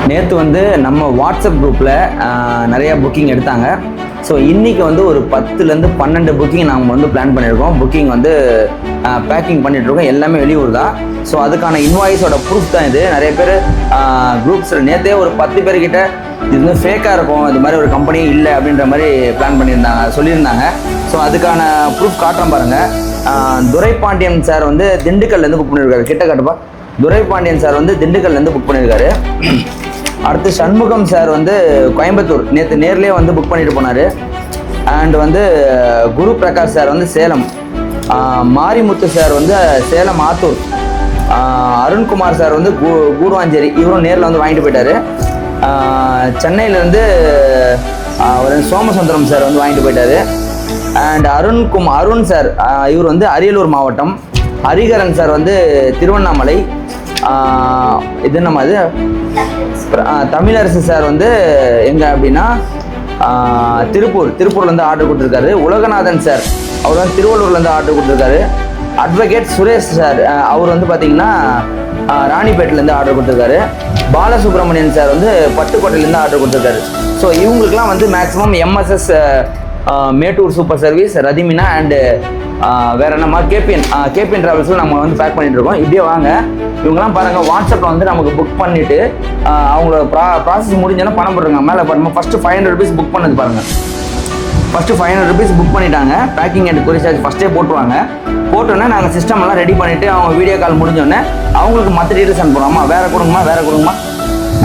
நேற்று வந்து நம்ம வாட்ஸ்அப் குரூப்பில் நிறையா புக்கிங் எடுத்தாங்க. ஸோ இன்றைக்கி வந்து ஒரு 10லேருந்து 12 புக்கிங் நாங்கள் வந்து பிளான் பண்ணியிருக்கோம். புக்கிங் வந்து பேக்கிங் பண்ணிகிட்ருக்கோம். எல்லாமே வெளியூர் தான். ஸோ அதுக்கான இன்வாய்ஸோட ப்ரூஃப் தான் இது. நிறைய பேர் குரூப்ஸில் நேற்றே ஒரு 10 பேர்கிட்ட இது வந்து ஃபேக்காக இருக்கும், இது மாதிரி ஒரு கம்பெனி இல்லை அப்படின்ற மாதிரி பிளான் பண்ணியிருந்தாங்க, சொல்லியிருந்தாங்க. ஸோ அதுக்கான ப்ரூஃப் காட்டுறேன் பாருங்கள். துரைபாண்டியன் சார் வந்து திண்டுக்கல்லேருந்து புக் பண்ணியிருக்காரு. கிட்ட காட்டுப்பா. துரைபாண்டியன் சார் வந்து திண்டுக்கல்லேருந்து புக் பண்ணியிருக்காரு. அடுத்து சண்முகம் சார் வந்து கோயம்புத்தூர் நேற்று நேர்லேயே வந்து புக் பண்ணிட்டு போனார். அண்ட் வந்து குரு பிரகாஷ் சார் வந்து சேலம், மாரிமுத்து சார் வந்து சேலம் ஆத்தூர், அருண்குமார் சார் வந்து கூடுவாஞ்சேரி, இவரும் நேரில் வந்து வாங்கிட்டு போயிட்டார். சென்னையிலேருந்து ஒரு சோமசுந்தரம் சார் வந்து வாங்கிட்டு போயிட்டார். அண்ட் அருண் சார் இவர் வந்து அரியலூர் மாவட்டம், ஹரிகரன் சார் வந்து திருவண்ணாமலை, இது நம்ம அது தமிழரசு சார் வந்து எங்கே அப்படின்னா திருப்பூர்லேருந்து ஆர்டர் கொடுத்துருக்காரு. உலகநாதன் சார் அவர் வந்து திருவள்ளூர்லேருந்து ஆர்டர் கொடுத்துருக்காரு. அட்வொகேட் சுரேஷ் சார் அவர் வந்து பார்த்திங்கன்னா ராணிப்பேட்டிலேருந்து ஆர்டர் கொடுத்துருக்காரு. பாலசுப்ரமணியன் சார் வந்து பட்டுக்கோட்டையிலேருந்து ஆர்டர் கொடுத்துருக்காரு. ஸோ இவங்களுக்குலாம் வந்து maximum MSS Mettur super service, ரதிமினா and வேறு என்னம்மா கேபிஎன் ட்ராவல்ஸில் நம்ம வந்து பேக் பண்ணிகிட்டு இருக்கோம். இப்படியே வாங்க. இவங்கெல்லாம் பாருங்கள், வாட்ஸ்அப்பில் வந்து நமக்கு புக் பண்ணிவிட்டு அவங்களோட ப்ராசஸ் முடிஞ்சோன்னா பணம் போட்டுருங்க. மேலே பாருங்கள், ஃபஸ்ட்டு 500 rupees புக் பண்ணது பாருங்கள். ஃபஸ்ட்டு 500 rupees புக் பண்ணிட்டாங்க. பேக்கிங் அண்ட் கொரியர் சார்ஜ் ஃபஸ்ட்டே போட்டுருவாங்க. போட்டோன்னே நாங்கள் சிஸ்டம் எல்லாம் ரெடி பண்ணிவிட்டு அவங்க வீடியோ கால் முடிஞ்சோடனே அவங்களுக்கு மற்ற டீட்டெயில்ஸ் அனுப்புகிறோம்மா. வேறு கொடுங்கம்மா.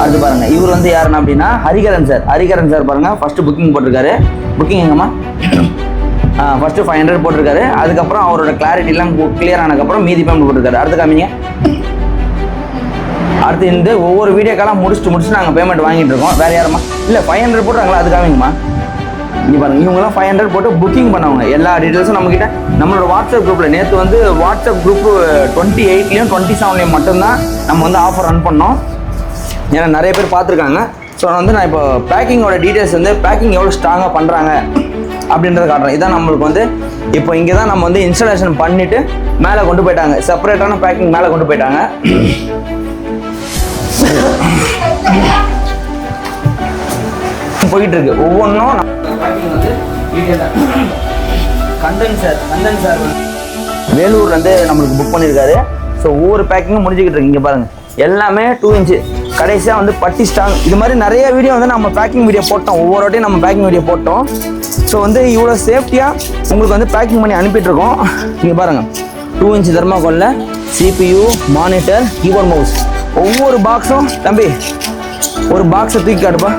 அடுத்து பாருங்கள், இவர் வந்து யாருன்னா அப்படின்னா ஹரிகரன் சார் பாருங்கள், ஃபஸ்ட்டு புக்கிங் போட்டிருக்காரு. புக்கிங் எங்கம்மா? ஃபஸ்ட்டு 500 போட்டிருக்காரு. அதுக்கப்புறம் அவரோட கிளாரிட்டிலாம் கிளியர் ஆனதுக்கப்புறம் மீதி பேமெண்ட் போட்டிருக்காரு. அடுத்து காமிங்க. அடுத்து இந்த ஒவ்வொரு வீடியோ காலாக முடிச்சுட்டு நாங்கள் பேமெண்ட் வாங்கிட்டு இருக்கோம். வேறு யாருமா இல்லை 500 போட்டுறாங்களா? அது காமிங்கம்மா. இங்கே பாருங்கள், இவங்கெல்லாம் 500 போட்டு புக்கிங் பண்ணவங்க. எல்லா டீட்டெயில்ஸும் நம்மக்கிட்ட நம்மளோட வாட்ஸ்அப் குரூப்பில் நேற்று வந்து வாட்ஸ்அப் குரூப்பு 28லேயும் 27லேயும் மட்டும்தான் நம்ம வந்து ஆஃபர் ரன் பண்ணோம். ஏன்னா நிறைய பேர் பார்த்துருக்காங்க. ஸோ வந்து நான் இப்போ பேக்கிங்கோட டீட்டெயில்ஸ் வந்து பேக்கிங் எவ்வளோ ஸ்ட்ராங்காக பண்ணுறாங்க அப்படின்றத காட்டுறேன். இதான் நம்மளுக்கு வந்து இப்போ இங்கே தான் நம்ம வந்து இன்ஸ்டாலேஷன் பண்ணிவிட்டு மேலே கொண்டு போயிட்டாங்க. செப்பரேட்டான பேக்கிங் மேலே கொண்டு போயிட்டாங்க. போயிட்டு இருக்கு ஒவ்வொன்றும். கந்தன் சார் வேலூர்லேருந்து நம்மளுக்கு புக் பண்ணியிருக்காரு. ஸோ ஒவ்வொரு பேக்கிங்கும் முடிஞ்சுக்கிட்டு இருக்கு. இங்கே பாருங்கள், எல்லாமே 2 inch. கடைசியாக வந்து பட்டி ஸ்டாங், இது மாதிரி நிறைய வீடியோ வந்து நம்ம பேக்கிங் வீடியோ போட்டோம். ஒவ்வொரு வாட்டியும் நம்ம பேக்கிங் வீடியோ போட்டோம். ஸோ வந்து இவ்வளோ சேஃப்டியாக உங்களுக்கு வந்து பேக்கிங் பண்ணி அனுப்பிட்டுருக்கோம். இங்கே பாருங்கள், 2 inch தெர்மாக்கோலில் CPU, monitor, keyboard, mouse. ஒவ்வொரு பாக்ஸும் தம்பி ஒரு பாக்ஸை தூக்கி காட்டுப்பா.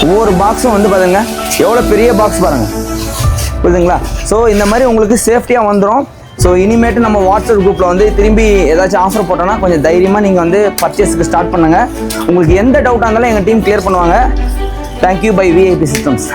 ஒவ்வொரு பாக்ஸும் வந்து பாருங்க எவ்வளோ பெரிய பாக்ஸ் பாருங்கள், புரியுதுங்களா? ஸோ இந்த மாதிரி உங்களுக்கு சேஃப்டியாக வந்துடும். ஸோ இனிமேட்டு நம்ம வாட்ஸ்அப் குரூப்பில் வந்து திரும்பி ஏதாச்சும் ஆஃபர் போட்டோன்னா கொஞ்சம் தைரியமாக நீங்கள் வந்து பர்ச்சேஸுக்கு ஸ்டார்ட் பண்ணுங்கள். உங்களுக்கு எந்த டவுட்டாக இருந்தாலும் எங்கள் டீம் கிளியர் பண்ணுவாங்க. Thank you bye VIP systems.